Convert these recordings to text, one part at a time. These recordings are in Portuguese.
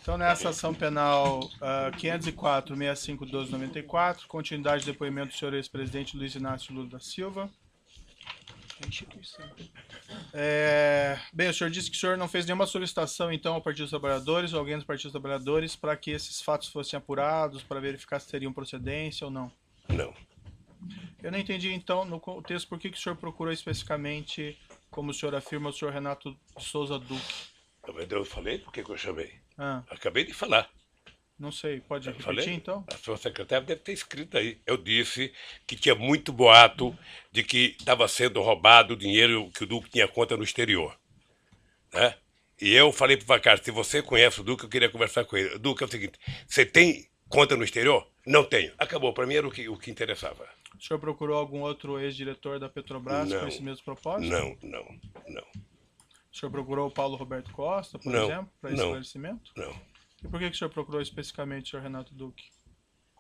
Então, nessa ação penal 504-65-1294, continuidade do depoimento do senhor ex-presidente Luiz Inácio Lula da Silva. A instituição. Bem, o senhor disse que o senhor não fez nenhuma solicitação, então, ao Partido dos Trabalhadores ou alguém do Partido dos Trabalhadores para que esses fatos fossem apurados, para verificar se teriam procedência ou não. Não. Eu não entendi, então, no contexto, por que o senhor procurou especificamente, como o senhor afirma, o senhor Renato Souza Duque. Eu falei por que eu chamei. Ah, Acabei de falar. não sei, pode Eu repetir, falei? então? A sua secretária deve ter escrito aí. Eu disse que tinha muito boato de que estava sendo roubado o dinheiro que o Duque tinha conta no exterior. Né? E eu falei para o Vacari, se você conhece o Duque, eu queria conversar com ele. Duque, é o seguinte, você tem conta no exterior? Não tenho. Acabou, para mim era o que interessava. O senhor procurou algum outro ex-diretor da Petrobras com esse mesmo propósito? Não. O senhor procurou o Paulo Roberto Costa, por Não, exemplo, para não. esclarecimento? Não. E por que o senhor procurou especificamente o senhor Renato Duque?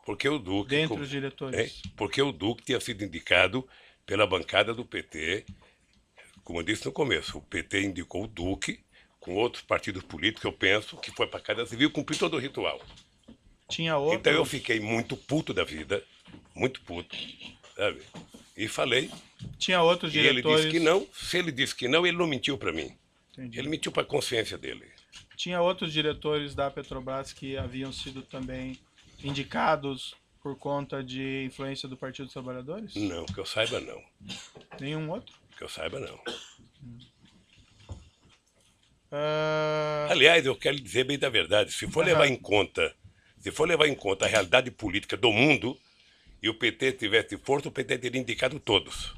Porque o Duque, Dentre os diretores. porque o Duque tinha sido indicado pela bancada do PT, como eu disse no começo, o PT indicou o Duque com outros partidos políticos, eu penso, que foi para a Casa Civil cumprir todo o ritual. Tinha outros... Então eu fiquei muito puto da vida, muito puto, sabe? E falei, Tinha outros e ele diretores... disse que não, se ele disse que não, ele não mentiu para mim. Entendi. Ele mentiu para a consciência dele. Tinha outros diretores da Petrobras que haviam sido também indicados por conta de influência do Partido dos Trabalhadores? Não, que eu saiba não. Nenhum outro? Que eu saiba não. Ah, Aliás, eu quero dizer bem da verdade, se for levar em conta a realidade política do mundo e o PT tivesse força, o PT teria indicado todos.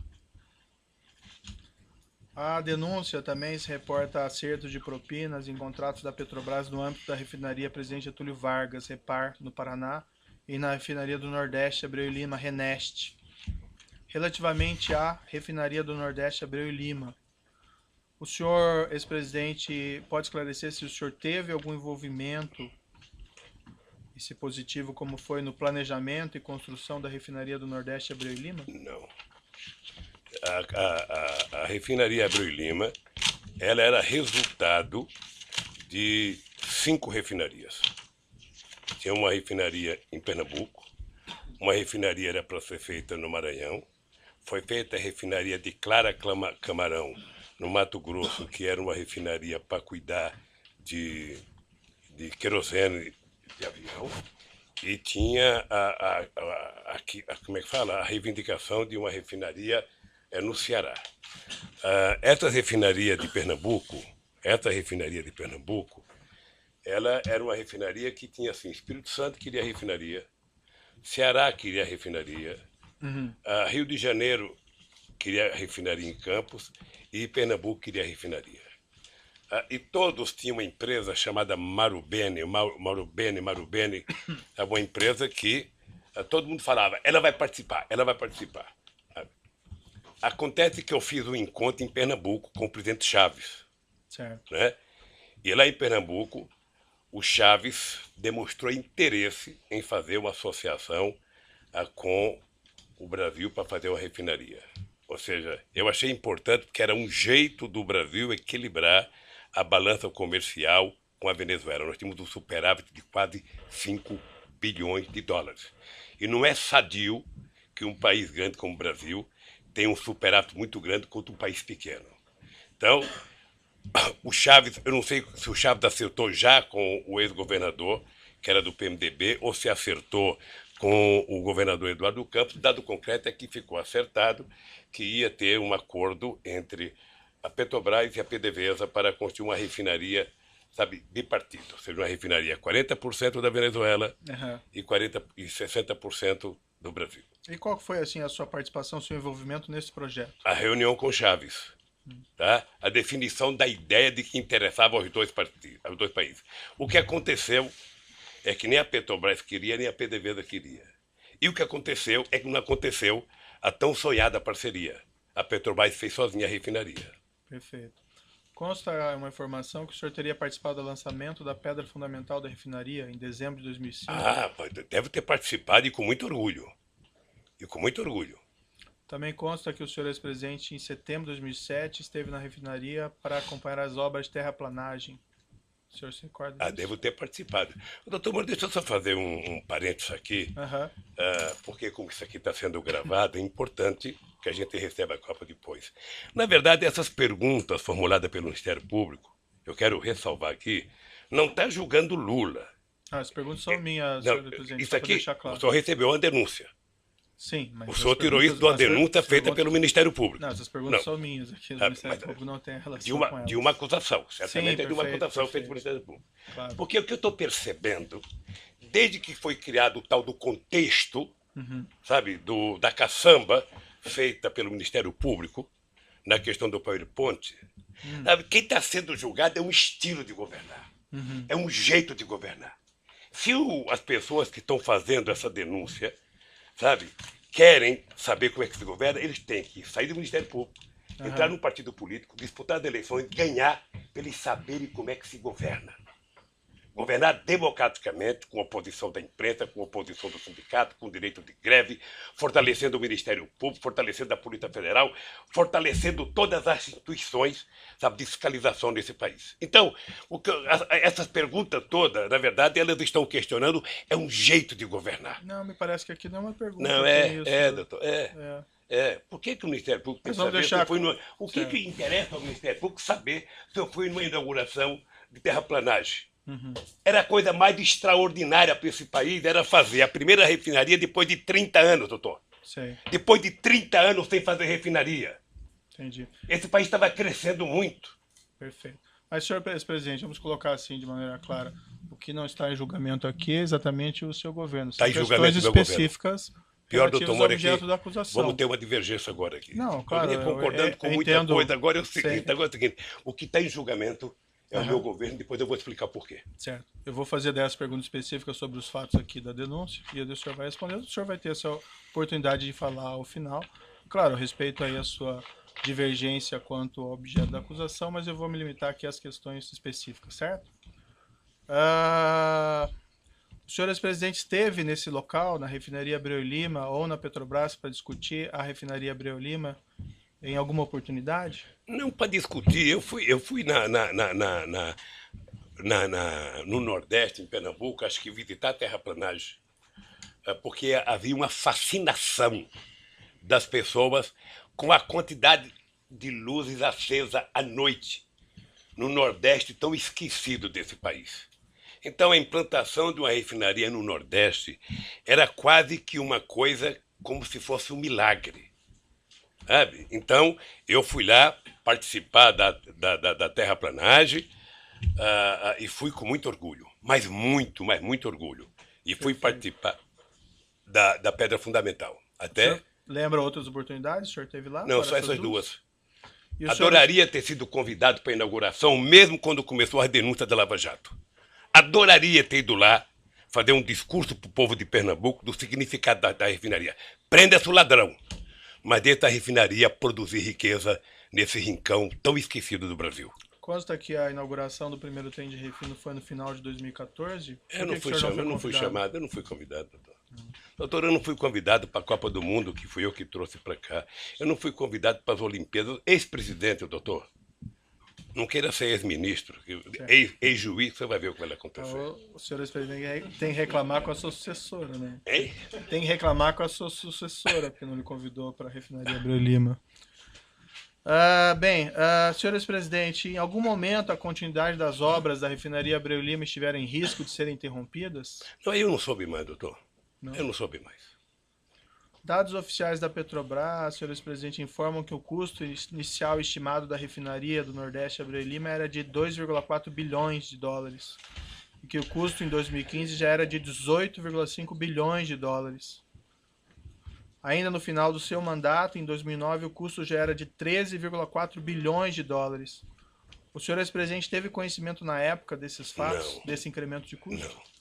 a denúncia também se reporta a acerto de propinas em contratos da Petrobras no âmbito da refinaria Presidente Getúlio Vargas, Repar, no Paraná, e na refinaria do Nordeste, Abreu e Lima, Reneste. Relativamente à refinaria do Nordeste, Abreu e Lima, o senhor, ex-presidente, pode esclarecer se o senhor teve algum envolvimento, e se positivo, como foi no planejamento e construção da refinaria do Nordeste, Abreu e Lima? Não. A refinaria Abreu e Lima, ela era resultado de 5 refinarias. Tinha uma refinaria em Pernambuco, uma refinaria era para ser feita no Maranhão, foi feita a refinaria de Clara Camarão, no Mato Grosso, que era uma refinaria para cuidar de querosene de avião, e tinha como é que fala? A reivindicação de uma refinaria no Ceará. Essa refinaria de Pernambuco, ela era uma refinaria que tinha assim, Espírito Santo queria refinaria, Ceará queria refinaria, Rio de Janeiro queria refinaria em Campos e Pernambuco queria refinaria. E todos tinham uma empresa chamada Marubeni, uma empresa que todo mundo falava, ela vai participar. Acontece que eu fiz um encontro em Pernambuco com o presidente Chaves. Certo. Né? E lá em Pernambuco, o Chaves demonstrou interesse em fazer uma associação com o Brasil para fazer uma refinaria. Ou seja, eu achei importante porque era um jeito do Brasil equilibrar a balança comercial com a Venezuela. Nós tínhamos um superávit de quase 5 bilhões de dólares. E não é sadio que um país grande como o Brasil tenha um superávit muito grande contra um país pequeno. Então, o Chaves, eu não sei se o Chaves acertou já com o ex-governador, que era do PMDB, ou se acertou com o governador Eduardo Campos. Dado concreto é que ficou acertado que ia ter um acordo entre a Petrobras e a PDVSA para construir uma refinaria, sabe, bipartido. Ou seja, uma refinaria 40% da Venezuela e 60% do Brasil. E qual foi assim a sua participação, seu envolvimento nesse projeto? A reunião com Chaves. Tá? A definição da ideia de que interessava aos dois países. O que aconteceu é que nem a Petrobras queria, nem a PDVSA queria. E o que aconteceu é que não aconteceu a tão sonhada parceria. A Petrobras fez sozinha a refinaria. Perfeito. Consta uma informação que o senhor teria participado do lançamento da pedra fundamental da refinaria em dezembro de 2005? Deve ter participado e com muito orgulho. Também consta que o senhor ex-presidente, em setembro de 2007, esteve na refinaria para acompanhar as obras de terraplanagem. O senhor se recorda Ah, disso? devo ter participado. Doutor Moro, deixa eu só fazer um parênteses aqui, Aham. porque como isso aqui está sendo gravado, é importante que a gente receba a Copa depois. Na verdade, essas perguntas formuladas pelo Ministério Público, eu quero ressalvar aqui, não está julgando Lula. Ah, as perguntas são minhas, Não, senhor presidente, isso só para aqui, deixar o claro. senhor recebeu uma denúncia. Sim, mas O as senhor tirou isso de uma perguntas- denúncia as feita perguntas- pelo Ministério Público. Não, essas perguntas Não. são minhas aqui. O Ah, Ministério mas- Público não tem relação De uma, com elas. de uma acusação, certamente Sim, é de uma perfeito, acusação feita perfeito. pelo Ministério Público. Claro. Porque o que eu estou percebendo, desde que foi criado o tal do contexto, sabe, da caçamba feita pelo Ministério Público, na questão do PowerPoint, sabe, quem está sendo julgado é um estilo de governar, é um jeito de governar. Se as pessoas que estão fazendo essa denúncia, sabe, querem saber como é que se governa, eles têm que sair do Ministério Público, entrar num partido político, disputar as eleições, ganhar, para eles saberem como é que se governa. Governar democraticamente, com a oposição da imprensa, com a oposição do sindicato, com o direito de greve, fortalecendo o Ministério Público, fortalecendo a Polícia Federal, fortalecendo todas as instituições, sabe, de fiscalização nesse país. Então, essas perguntas todas, na verdade, elas estão questionando é um jeito de governar. Não, me parece que aqui não é uma pergunta. Não, tem isso. doutor, É. Por que o Ministério Público tem Mas que vamos saber se deixar eu fui com- o que, certo. que interessa ao Ministério Público saber se eu fui numa inauguração de terraplanagem? Era a coisa mais extraordinária para esse país, era fazer a primeira refinaria depois de 30 anos, doutor. Sei, Depois de 30 anos sem fazer refinaria. entendi. Esse país estava crescendo muito. Perfeito. Mas, senhor presidente, vamos colocar assim de maneira clara. O que não está em julgamento aqui é exatamente o seu governo. Está São em julgamento questões do meu específicas Pior, relativas doutor ao Moura, objeto aqui, da acusação. vamos ter uma divergência agora aqui. Não, claro, Eu vinha concordando eu com muita entendo. coisa, agora é o seguinte, Sei. agora é o seguinte, o que está em julgamento é o Aham. meu governo, depois eu vou explicar por quê. Certo. Eu vou fazer 10 perguntas específicas sobre os fatos aqui da denúncia e o senhor vai responder. O senhor vai ter essa oportunidade de falar ao final. Claro, eu respeito aí a sua divergência quanto ao objeto da acusação, mas eu vou me limitar aqui às questões específicas, certo? O senhor ex-presidente esteve nesse local, na refinaria Abreu e Lima ou na Petrobras, para discutir a refinaria Abreu e Lima em alguma oportunidade? Não para discutir, eu fui no Nordeste, em Pernambuco, acho que visitar a terraplanagem, porque havia uma fascinação das pessoas com a quantidade de luzes acesa à noite no Nordeste tão esquecido desse país. Então a implantação de uma refinaria no Nordeste era quase que uma coisa como se fosse um milagre. Sabe? Então eu fui lá participar da terraplanagem e fui com muito orgulho, mas muito orgulho. E fui participar da Pedra Fundamental. O Até. senhor lembra outras oportunidades? O senhor esteve lá? Não, para só essas duas. E o senhor- Adoraria ter sido convidado para a inauguração, mesmo quando começou a denúncia da Lava Jato. Adoraria ter ido lá fazer um discurso para o povo de Pernambuco do significado da refinaria. Prenda-se o ladrão, mas deixa a refinaria produzir riqueza nesse rincão tão esquecido do Brasil. Consta que a inauguração do primeiro trem de refino foi no final de 2014? Por Eu não que fui que o senhor chamado, eu não fui convidado? chamado, eu não fui convidado, doutor. Doutor, eu não fui convidado para a Copa do Mundo, que fui eu que trouxe para cá. Eu não fui convidado para as Olimpíadas. Ex-presidente, doutor. Não queira ser ex-ministro. Ex-juiz, você vai ver o que vai acontecer. O senhor ex-presidente tem que reclamar com a sua sucessora, né? Hein? Tem que reclamar com a sua sucessora, porque não lhe convidou para a refinaria Abreu e Lima. Senhor ex-presidente, em algum momento a continuidade das obras da refinaria Abreu e Lima estiveram em risco de serem interrompidas? Não, eu não soube mais, doutor. Não. Eu não soube mais. Dados oficiais da Petrobras, senhor ex-presidente, informam que o custo inicial estimado da refinaria do Nordeste Abreu e Lima era de 2,4 bilhões de dólares e que o custo em 2015 já era de 18,5 bilhões de dólares. Ainda no final do seu mandato, em 2009, o custo já era de 13,4 bilhões de dólares. O senhor ex-presidente teve conhecimento na época desses fatos, Não. desse incremento de custo? Não.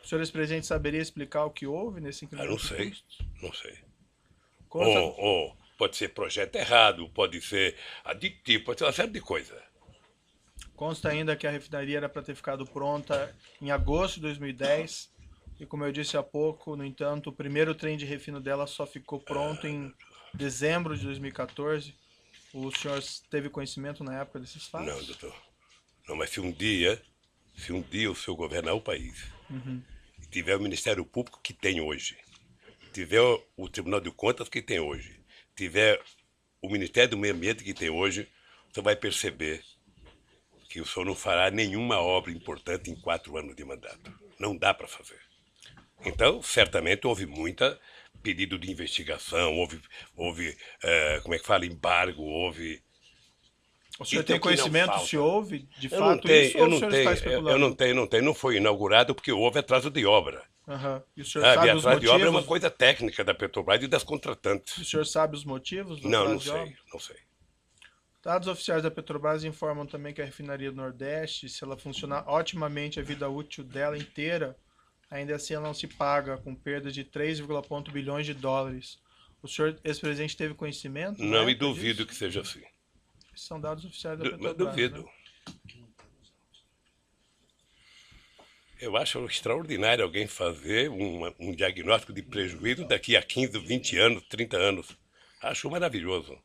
O senhor ex-presidente saberia explicar o que houve nesse incremento Não de sei. custo? Não sei. Consta- Ou pode ser projeto errado, pode ser aditivo, pode ser uma série de coisas. Consta ainda que a refinaria era para ter ficado pronta em agosto de 2010 e, como eu disse há pouco, no entanto, o primeiro trem de refino dela só ficou pronto em dezembro de 2014. O senhor teve conhecimento na época desses fatos? Não, doutor. Não, mas se um dia o senhor governar o país, e tiver o Ministério Público que tem hoje, tiver o Tribunal de Contas que tem hoje, tiver o Ministério do Meio Ambiente que tem hoje, você vai perceber que o senhor não fará nenhuma obra importante em 4 anos de mandato. Não dá para fazer. Então, certamente, houve muita pedido de investigação, houve como é que fala, embargo, houve... O senhor Então, tem conhecimento se houve, de Eu não fato, tenho, isso, eu ou o não senhor tenho, está especulando? eu não tenho. Não foi inaugurado porque houve atraso de obra. Aham. E o senhor Sabe? sabe os Atraso de obra é uma motivos? coisa técnica da Petrobras e das O contratantes. senhor sabe os motivos do Não, atraso não de obra? sei, não sei. Dados oficiais da Petrobras informam também que a refinaria do Nordeste, se ela funcionar otimamente a vida útil dela inteira, ainda assim ela não se paga, com perda de 3,1 bilhões de dólares. O senhor, ex-presidente, teve conhecimento? na Não, e época duvido disso? que seja assim. Esses são dados oficiais da Mas Petrobras. duvido. Né? Eu acho extraordinário alguém fazer um diagnóstico de prejuízo daqui a 15, 20 anos, 30 anos. Acho maravilhoso.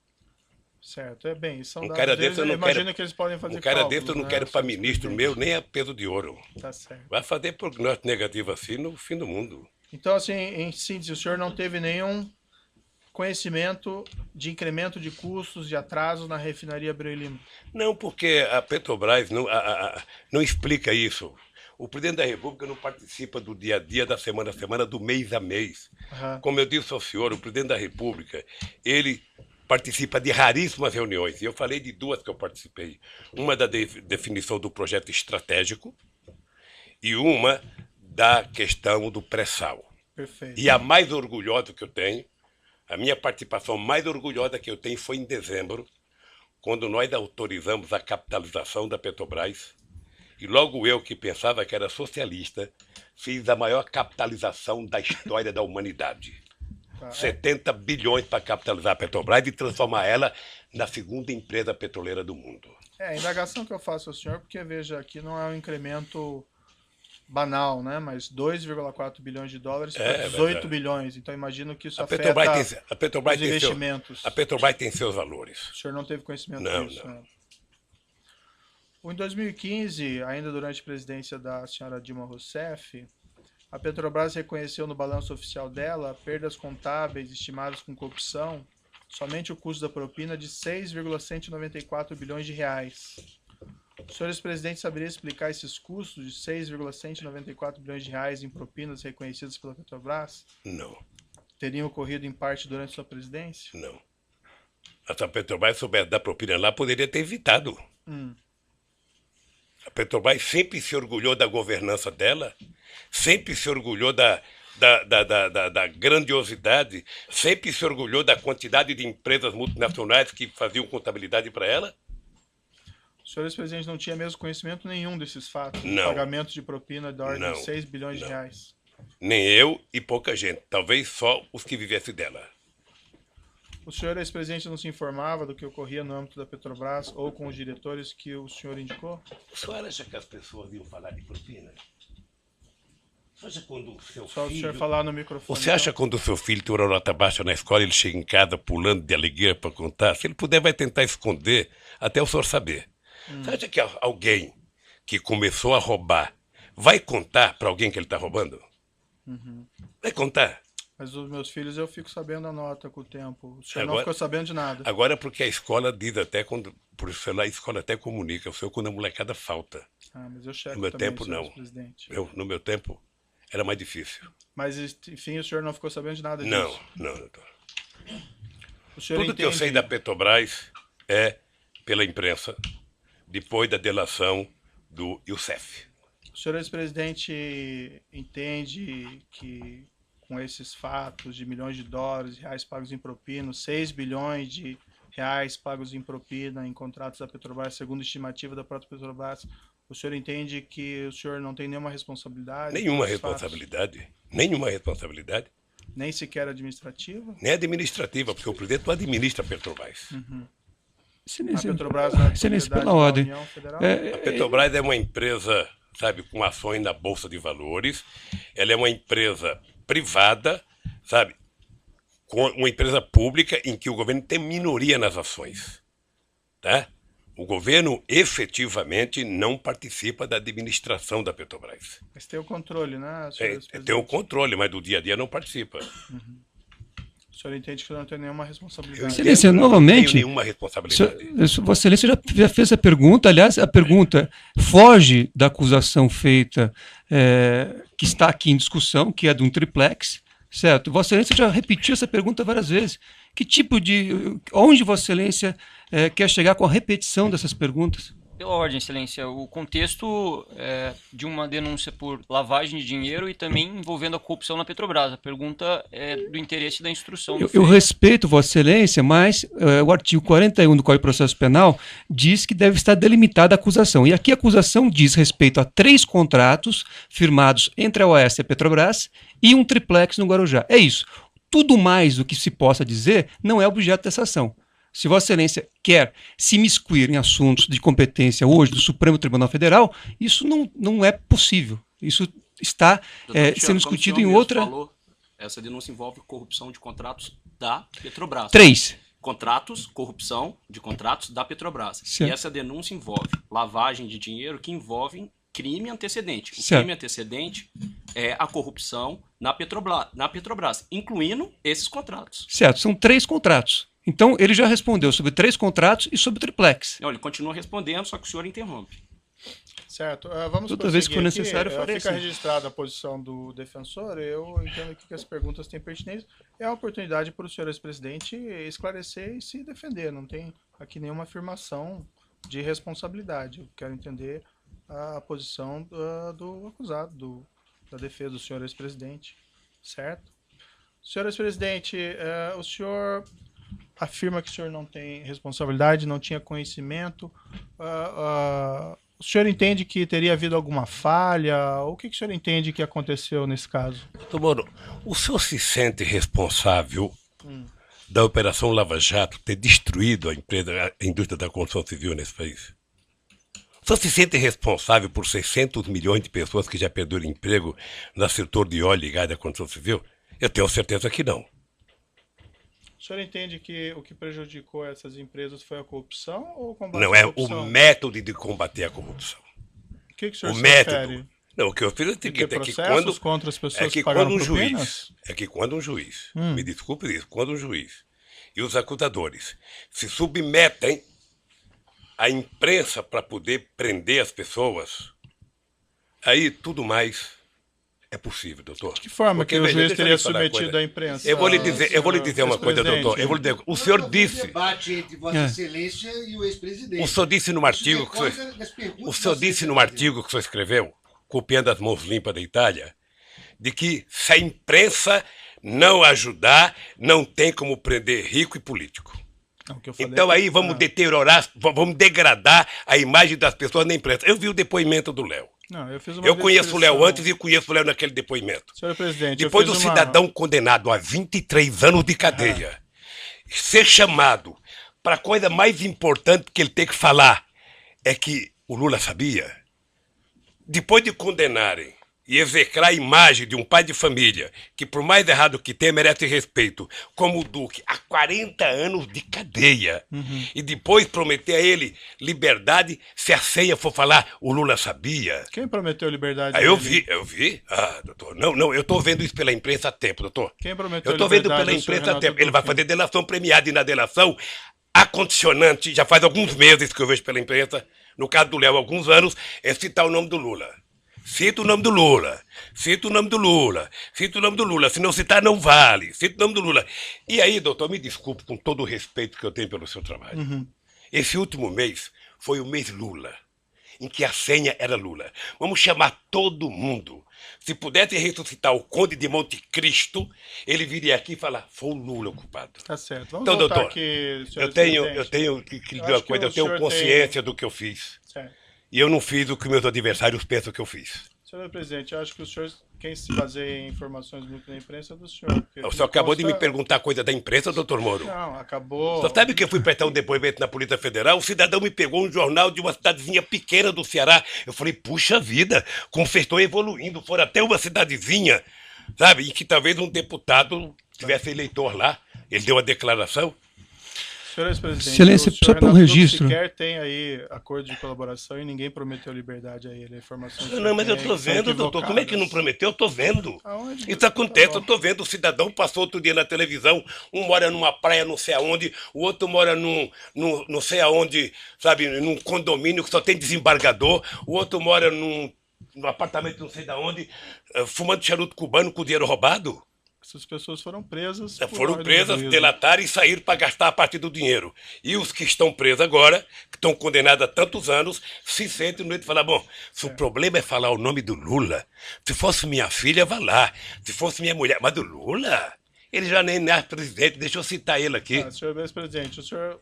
Certo, é bem, são Um dados cara deles, desse eu não imagino quero. que eles podem fazer Um cara cálculos, desse eu não né, quero para senhor ministro ex-presidente? meu nem a peso de ouro. Tá certo. Vai fazer prognóstico negativo assim no fim do mundo. Então, assim, em síntese, o senhor não teve nenhum conhecimento de incremento de custos, de atrasos na refinaria Abreu e Lima? Não, porque a Petrobras não explica isso. O presidente da República não participa do dia a dia, da semana a semana, do mês a mês. Aham. Como eu disse ao senhor, o presidente da República, ele participa de raríssimas reuniões. E eu falei de 2 que eu participei. Uma da definição do projeto estratégico e uma da questão do pré-sal. Perfeito. E a mais orgulhosa que eu tenho, a minha participação mais orgulhosa que eu tenho foi em dezembro, quando nós autorizamos a capitalização da Petrobras. E logo eu, que pensava que era socialista, fiz a maior capitalização da história da humanidade. Tá, 70 bilhões para capitalizar a Petrobras e transformar ela na segunda empresa petroleira do mundo. a indagação que eu faço ao senhor, porque veja, aqui não é um incremento banal, né? Mas 2,4 bilhões de dólares para 18 verdade. bilhões. Então imagino que isso A afeta Petrobras os tem investimentos. a Petrobras tem seus valores. O senhor não teve conhecimento Não, disso, não. né? Em 2015, ainda durante a presidência da senhora Dilma Rousseff, a Petrobras reconheceu no balanço oficial dela perdas contábeis estimadas com corrupção, somente o custo da propina de 6,194 bilhões de reais. O senhor ex-presidente saberia explicar esses custos de 6,194 bilhões de reais em propinas reconhecidas pela Petrobras? Não, Teriam ocorrido em parte durante sua presidência? não. Se a Petrobras soubesse dar propina lá, poderia ter evitado. A Petrobras sempre se orgulhou da governança dela, sempre se orgulhou da grandiosidade, sempre se orgulhou da quantidade de empresas multinacionais que faziam contabilidade para ela. O senhor ex-presidente não tinha mesmo conhecimento nenhum desses fatos, de Não. pagamento de propina da ordem Não. de 6 bilhões de Não. reais. Nem eu e pouca gente, talvez só os que vivessem dela. O senhor ex-presidente não se informava do que ocorria no âmbito da Petrobras ou com os diretores que o senhor indicou? O senhor acha que as pessoas iam falar de propina? Você acha quando o seu Só o filho... senhor falar no microfone. Você acha quando o seu filho tem uma nota baixa na escola, ele chega em casa pulando de alegria para contar? Se ele puder, vai tentar esconder até o senhor saber. Você acha que alguém que começou a roubar vai contar para alguém que ele está roubando? Vai contar. Mas os meus filhos eu fico sabendo a nota com o tempo. O senhor não Agora- ficou sabendo de nada. Agora porque a escola diz até quando... Por isso lá a escola até comunica. O senhor quando a molecada falta. Ah, mas eu checo No meu também, tempo, senhor não. ex-presidente. No meu tempo era mais difícil. Mas, enfim, o senhor não ficou sabendo de nada disso. Não, doutor. O senhor Tudo que eu entende- sei da Petrobras é pela imprensa, depois da delação do Youssef. O senhor ex-presidente entende que com esses fatos de milhões de dólares, reais pagos em propina, 6 bilhões de reais pagos em propina em contratos da Petrobras, segundo a estimativa da própria Petrobras, o senhor entende que o senhor não tem nenhuma responsabilidade? Nenhuma por esses fatos? responsabilidade. Nenhuma responsabilidade. Nem sequer administrativa? Nem administrativa, porque o presidente não administra a Petrobras. A Petrobras não é Excelência, propriedade pela da ordem. União Federal? A Petrobras é uma empresa, sabe, com ações na Bolsa de Valores. Ela é uma empresa privada, sabe, com uma empresa pública em que o governo tem minoria nas ações. Tá? O governo efetivamente não participa da administração da Petrobras. Mas tem o controle, né, senhor ex-presidente? Tem o controle, mas do dia a dia não participa. O senhor entende que não tem nenhuma responsabilidade? Excelência, Não novamente, tenho nenhuma responsabilidade. Vossa Excelência já fez a pergunta, aliás, a pergunta foge da acusação feita, que está aqui em discussão, que é de um triplex, certo? Vossa Excelência já repetiu essa pergunta várias vezes. Que tipo de... Onde Vossa Excelência quer chegar com a repetição dessas perguntas? Pela ordem, Excelência, o contexto de uma denúncia por lavagem de dinheiro e também envolvendo a corrupção na Petrobras. A pergunta é do interesse da instrução. Eu respeito Vossa Excelência, mas o artigo 41 do Código de Processo Penal diz que deve estar delimitada a acusação. E aqui a acusação diz respeito a 3 contratos firmados entre a OAS e a Petrobras e um triplex no Guarujá. É isso. Tudo mais do que se possa dizer não é objeto dessa ação. Se Vossa Excelência quer se imiscuir em assuntos de competência hoje do Supremo Tribunal Federal, isso não é possível. Isso está sendo discutido em outra... Falou, essa denúncia envolve corrupção de contratos da Petrobras. 3. Contratos, corrupção de contratos da Petrobras. Certo. E essa denúncia envolve lavagem de dinheiro que envolve crime antecedente. O Certo. crime antecedente é a corrupção na Petrobras, incluindo esses contratos. Certo, são 3 contratos. Então, ele já respondeu sobre 3 contratos e sobre o triplex. Não, ele continua respondendo, só que o senhor interrompe. Certo. Vamos Toda vez que for prosseguir necessário, aqui. eu farei Fica assim. registrada a posição do defensor. Eu entendo aqui que as perguntas têm pertinência. É a oportunidade para o senhor ex-presidente esclarecer e se defender. Não tem aqui nenhuma afirmação de responsabilidade. Eu quero entender a posição do acusado, da defesa do senhor ex-presidente. Certo? Senhor ex-presidente, o senhor afirma que o senhor não tem responsabilidade, não tinha conhecimento. O senhor entende que teria havido alguma falha? O que o senhor entende que aconteceu nesse caso? Doutor Moro, o senhor se sente responsável da Operação Lava Jato ter destruído a indústria da construção civil nesse país? O senhor se sente responsável por 600 milhões de pessoas que já perderam emprego no setor de óleo e gás da construção civil? Eu tenho certeza que não. O senhor entende que o que prejudicou essas empresas foi a corrupção ou o combate Não, à é corrupção? o método de combater a corrupção. O que o senhor O se método. refere? Não, o que eu fiz é o De ter seguinte, é que processos contra as pessoas que quando pagaram um propinas? juiz, me desculpe isso, quando um juiz e os acusadores se submetem à imprensa para poder prender as pessoas, aí tudo mais é possível, doutor. De que forma Porque, que o veja, juiz deixa eu teria lhe falar uma submetido coisa. à imprensa? Eu vou lhe dizer uma coisa, doutor. ex-presidente? O senhor disse, debate entre Vossa Excelência e o ex-presidente. o senhor disse num artigo que o senhor disse num artigo que o senhor escreveu, copiando as mãos limpas da Itália, de que se a imprensa não ajudar, não tem como prender rico e político. Não, o que eu falei Então é aí que- vamos deteriorar, vamos degradar a imagem das pessoas na imprensa. Eu vi o depoimento do Léo. Não, eu fiz uma Eu conheço o Léo descrição. antes e conheço o Léo naquele depoimento. Senhor presidente, Depois eu do fiz uma... cidadão condenado a 23 anos de cadeia ser chamado para a coisa mais importante que ele tem que falar é que o Lula sabia. Depois de condenarem e execrar a imagem de um pai de família que, por mais errado que tenha, merece respeito, como o Duque, há 40 anos de cadeia, e depois prometer a ele liberdade se a ceia for falar o Lula sabia. Quem prometeu liberdade? Ah, eu dele? vi. Ah, doutor, não, eu estou vendo isso pela imprensa há tempo, doutor. Quem prometeu Eu estou vendo liberdade pela ao senhor imprensa há Renato tempo. Ele vai Duque? fazer delação premiada e na delação, a condicionante, já faz alguns meses que eu vejo pela imprensa, no caso do Léo, alguns anos, é citar o nome do Lula. Cita o nome do Lula, cita o nome do Lula, cita o nome do Lula, se não citar não vale, cita o nome do Lula. E aí, doutor, me desculpe com todo o respeito que eu tenho pelo seu trabalho. Esse último mês foi o mês Lula, em que a senha era Lula. Vamos chamar todo mundo. Se pudesse ressuscitar o Conde de Monte Cristo, ele viria aqui e falar, foi o Lula o culpado. Tá certo. Vamos Então, voltar doutor, aqui, senhor eu tenho presidente. que lhe Eu dizer uma acho que coisa, o eu tenho senhor consciência do que eu fiz. Certo. E eu não fiz o que meus adversários pensam que eu fiz. Senhor presidente, eu acho que o senhor, quem se baseia em informações muito da imprensa é do senhor. porque O senhor acabou de me consta- perguntar coisa da imprensa, doutor Moro. Não, acabou. Só sabe que eu fui prestar um depoimento na Polícia Federal? O cidadão me pegou um jornal de uma cidadezinha pequena do Ceará. Eu falei, puxa vida, como vocês estão evoluindo, foram até uma cidadezinha, sabe? E que talvez um deputado tivesse eleitor lá. Ele deu uma declaração. Senhor ex-presidente, Excelência, o só senhor para um Renato registro. sequer tem aí acordo de colaboração e ninguém prometeu liberdade a ele. Informações Não, mas eu tô vendo, doutor. Como é que não prometeu? Eu tô vendo. Isso acontece, eu tô vendo. O cidadão passou outro dia na televisão, um mora numa praia não sei aonde, o outro mora num não sei aonde, sabe, num condomínio que só tem desembargador, o outro mora num apartamento não sei de onde, fumando charuto cubano com dinheiro roubado. Essas pessoas foram presas. Foram presas, delataram e saíram para gastar a parte do dinheiro. E os que estão presos agora, que estão condenados há tantos anos, se sentem no meio de falar, bom, se o problema é falar o nome do Lula, se fosse minha filha, vá lá. Se fosse minha mulher, mas do Lula? Ele já nem é presidente, deixa eu citar ele aqui. Senhor ex-presidente,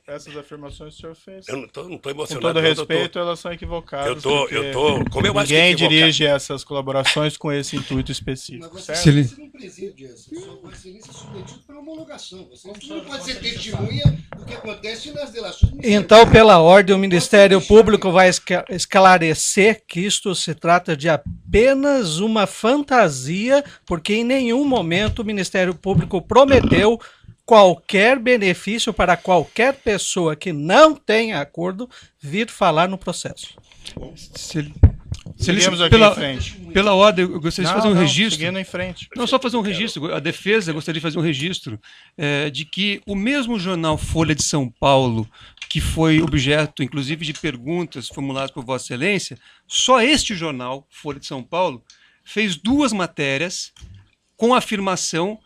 essas afirmações o senhor fez. Eu não tô emocionado. Com todo respeito, elas são equivocadas. Como eu acho que ninguém dirige essas colaborações com esse intuito específico. Mas certo? você não preside essa. Sua excelência é submetido pela homologação. Você não pode ser testemunha do que acontece nas delações. Então, pela ordem, o Ministério Público vai esclarecer que isto se trata de apenas uma fantasia, porque em nenhum momento o Ministério Público prometeu qualquer benefício para qualquer pessoa que não tenha acordo vir falar no processo. Seguimos aqui em frente. Pela ordem, eu gostaria de fazer um registro. Seguindo em frente. Não, só fazer um registro. A defesa gostaria de fazer um registro de que o mesmo jornal Folha de São Paulo, que foi objeto, inclusive, de perguntas formuladas por Vossa Excelência, só este jornal, Folha de São Paulo, fez 2 matérias com a afirmação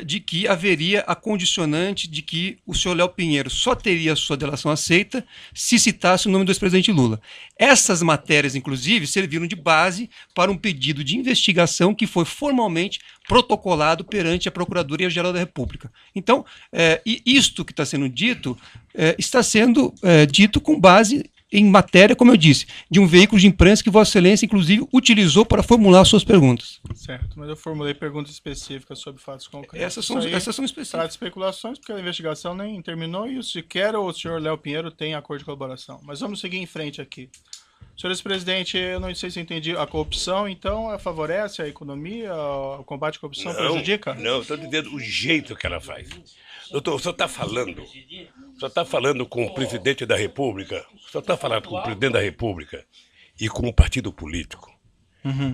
de que haveria a condicionante de que o senhor Léo Pinheiro só teria sua delação aceita se citasse o nome do ex-presidente Lula. Essas matérias, inclusive, serviram de base para um pedido de investigação que foi formalmente protocolado perante a Procuradoria-Geral da República. Então, isto que está sendo dito, está sendo dito com base em matéria, como eu disse, de um veículo de imprensa que Vossa Excelência, inclusive, utilizou para formular suas perguntas. Certo, mas eu formulei perguntas específicas sobre fatos concretos. Essas são específicas. Trata de especulações, porque a investigação nem terminou e sequer o senhor Léo Pinheiro tem acordo de colaboração. Mas vamos seguir em frente aqui. Senhor ex-presidente, eu não sei se eu entendi, a corrupção, então, favorece a economia, o combate à corrupção prejudica? Não, estou dizendo o jeito que ela faz. Doutor, o senhor está falando com o presidente da República, o senhor está falando com o presidente da República e com o partido político,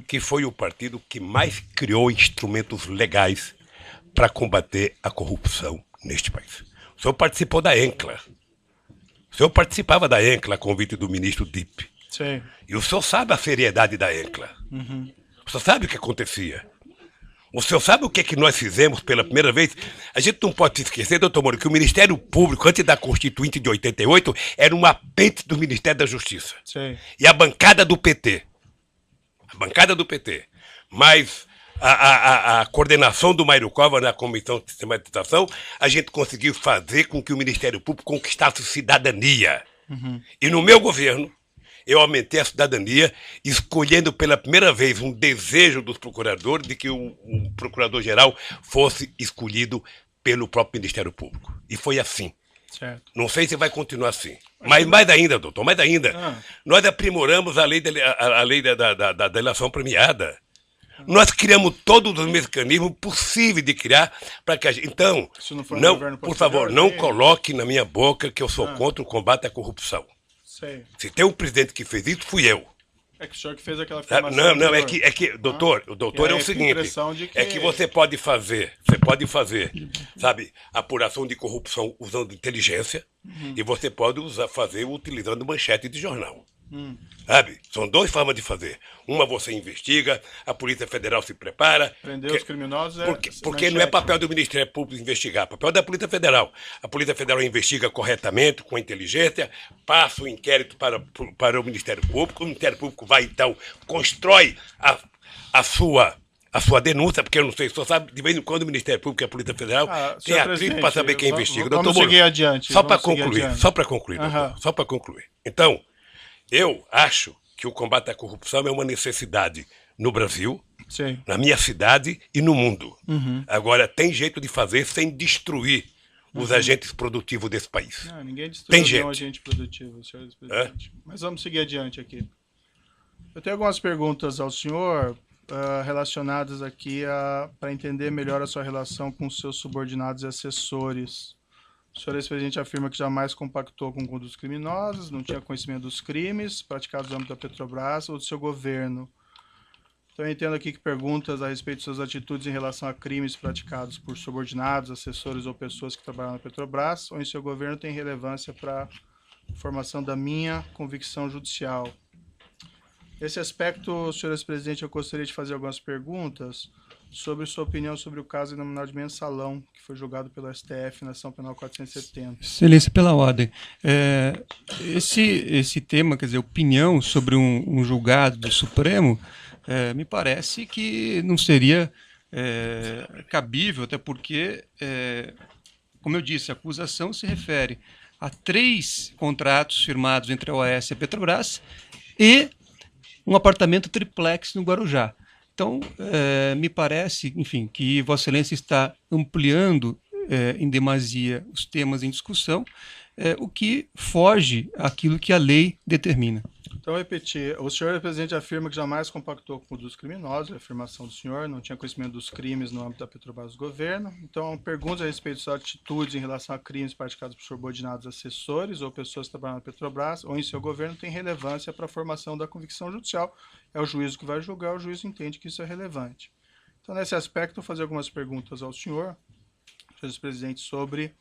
que foi o partido que mais criou instrumentos legais para combater a corrupção neste país. O senhor participou da ENCLA. O senhor participava da ENCLA a convite do ministro Dipp. Sim. E o senhor sabe a seriedade da ENCLA. O senhor sabe o que acontecia. O senhor sabe o que é que nós fizemos pela primeira vez? A gente não pode se esquecer, doutor Moro, que o Ministério Público, antes da Constituinte de 88, era um apêndice do Ministério da Justiça. Sim. E a bancada do PT. Mas a coordenação do Mário Cova na Comissão de Sistematização, a gente conseguiu fazer com que o Ministério Público conquistasse cidadania. E no meu governo, eu aumentei a cidadania, escolhendo pela primeira vez um desejo dos procuradores de que o procurador-geral fosse escolhido pelo próprio Ministério Público. E foi assim. Certo. Não sei se vai continuar assim. Mas mais ainda, doutor, mais ainda. Nós aprimoramos a lei da delação premiada. Nós criamos todos os mecanismos possíveis de criar para que a gente... Então, por favor, não coloque na minha boca que eu sou contra o combate à corrupção. Sei. Se tem um presidente que fez isso, fui eu. É que o senhor que fez aquela afirmação. É que doutor, o doutor é o seguinte, é que você pode fazer, sabe, apuração de corrupção usando inteligência e você pode fazer utilizando manchete de jornal. Sabe? São 2 formas de fazer. Uma você investiga, a Polícia Federal se prepara. Prender os criminosos porque não é papel do Ministério Público investigar, é papel da Polícia Federal. A Polícia Federal investiga corretamente, com inteligência, passa o inquérito para o Ministério Público. O Ministério Público vai, então, constrói a sua denúncia, porque eu não sei, só sabe, de vez em quando o Ministério Público e a Polícia Federal tem atrito para saber quem investiga. Vamos seguir adiante. Só para concluir, doutor. Então, eu acho que o combate à corrupção é uma necessidade no Brasil, sim, na minha cidade e no mundo. Agora, tem jeito de fazer sem destruir os agentes produtivos desse país. Não, ninguém destruiu nenhum agente produtivo, senhor presidente. Mas vamos seguir adiante aqui. Eu tenho algumas perguntas ao senhor relacionadas aqui para entender melhor a sua relação com seus subordinados e assessores. O senhor ex-presidente afirma que jamais compactou com condutas criminosas, não tinha conhecimento dos crimes praticados no âmbito da Petrobras ou do seu governo. Então, eu entendo aqui que perguntas a respeito de suas atitudes em relação a crimes praticados por subordinados, assessores ou pessoas que trabalham na Petrobras ou em seu governo têm relevância para a formação da minha convicção judicial. Nesse aspecto, senhor ex-presidente, eu gostaria de fazer algumas perguntas sobre sua opinião sobre o caso denominado de Mensalão, que foi julgado pelo STF na ação penal 470. Excelência, pela ordem. Esse tema, quer dizer, opinião sobre um julgado do Supremo, me parece que não seria cabível, até porque, como eu disse, a acusação se refere a 3 contratos firmados entre a OAS e a Petrobras e um apartamento triplex no Guarujá. Então, me parece, enfim, que Vossa Excelência está ampliando em demasia os temas em discussão, o que foge àquilo que a lei determina. Então, repetir, o senhor presidente afirma que jamais compactou com condutas criminosas, a afirmação do senhor, não tinha conhecimento dos crimes no âmbito da Petrobras do governo. Então, perguntas a respeito de suas atitudes em relação a crimes praticados por subordinados assessores ou pessoas que trabalham na Petrobras ou em seu governo tem relevância para a formação da convicção judicial. É o juízo que vai julgar, o juiz entende que isso é relevante. Então, nesse aspecto, vou fazer algumas perguntas ao senhor presidente, sobre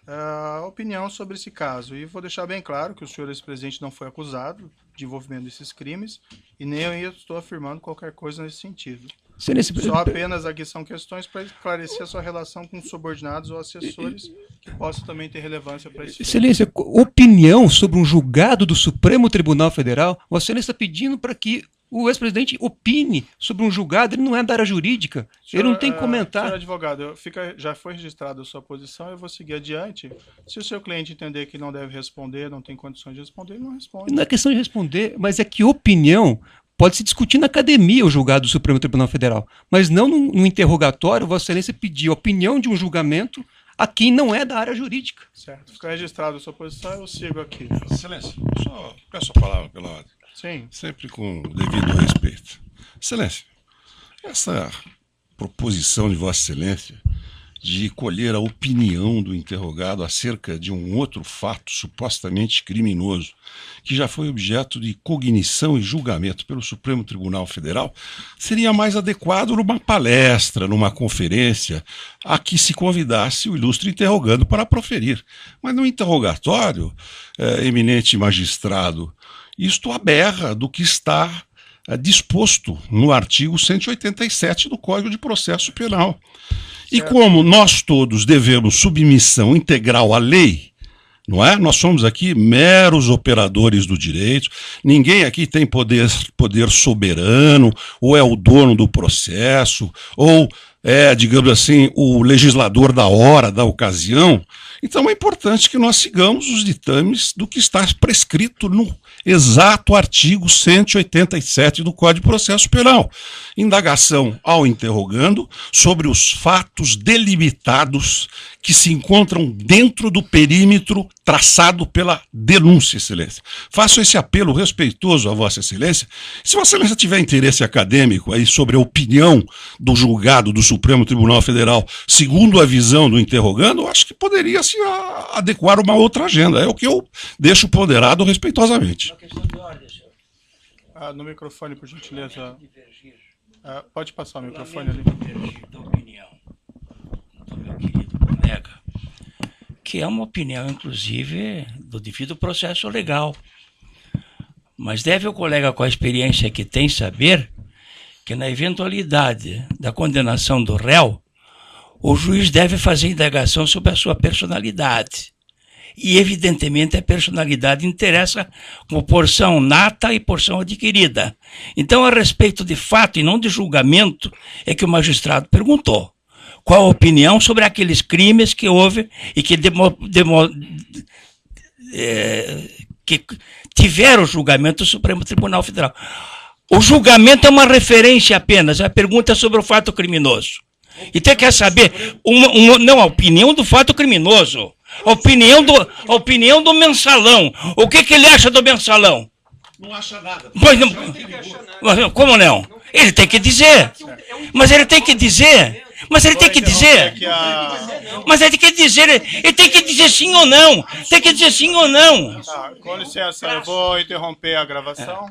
a opinião sobre esse caso. E vou deixar bem claro que o senhor ex-presidente não foi acusado de envolvimento desses crimes e nem eu estou afirmando qualquer coisa nesse sentido. Só apenas aqui são questões para esclarecer a sua relação com subordinados ou assessores que possam também ter relevância para isso. Excelência, opinião sobre um julgado do Supremo Tribunal Federal, Vossa Excelência está pedindo para que o ex-presidente opine sobre um julgado, ele não é da área jurídica, senhor, ele não tem que comentar. Senhor advogado, já foi registrada a sua posição, eu vou seguir adiante. Se o seu cliente entender que não deve responder, não tem condições de responder, ele não responde. Não é questão de responder, mas é que opinião pode se discutir na academia o julgado do Supremo Tribunal Federal, mas não no interrogatório, Vossa Excelência pedir a opinião de um julgamento a quem não é da área jurídica. Certo, fica registrada a sua posição, eu sigo aqui. Excelência, só peço a palavra pela ordem. Sim. Sempre com o devido respeito. Excelência, essa proposição de Vossa Excelência de colher a opinião do interrogado acerca de um outro fato supostamente criminoso, que já foi objeto de cognição e julgamento pelo Supremo Tribunal Federal, seria mais adequado numa palestra, numa conferência, a que se convidasse o ilustre interrogando para proferir. Mas no interrogatório, eminente magistrado, isto aberra do que está disposto no artigo 187 do Código de Processo Penal. E como nós todos devemos submissão integral à lei, não é? Nós somos aqui meros operadores do direito, ninguém aqui tem poder soberano, ou é o dono do processo, ou é, digamos assim, o legislador da hora, da ocasião. Então é importante que nós sigamos os ditames do que está prescrito no exato artigo 187 do Código de Processo Penal. Indagação ao interrogando sobre os fatos delimitados que se encontram dentro do perímetro traçado pela denúncia, Excelência. Faço esse apelo respeitoso a Vossa Excelência. Se Vossa Excelência tiver interesse acadêmico aí sobre a opinião do julgado do Supremo Tribunal Federal, segundo a visão do interrogando, acho que poderia se adequar uma outra agenda. É o que eu deixo ponderado respeitosamente. Uma questão de ordem, senhor. No microfone, por gentileza. Pode passar o microfone ali. Divergir da opinião do meu querido colega, que é uma opinião, inclusive, do devido processo legal. Mas deve o colega, com a experiência que tem, saber que na eventualidade da condenação do réu, o juiz deve fazer indagação sobre a sua personalidade. E, evidentemente, a personalidade interessa como porção nata e porção adquirida. Então, a respeito de fato e não de julgamento, é que o magistrado perguntou qual a opinião sobre aqueles crimes que houve e que que tiveram o julgamento do Supremo Tribunal Federal. O julgamento é uma referência apenas, a pergunta é sobre o fato criminoso. Então quer saber, não, a opinião do fato criminoso, a opinião do mensalão. O que ele acha do mensalão? Não acha nada. Pois não, como não? Ele tem que dizer. Mas ele tem que dizer. Mas ele tem que dizer. Mas ele tem que dizer. Ele tem que dizer sim ou não. Tem que dizer sim ou não. Tá, com licença, eu vou interromper a gravação.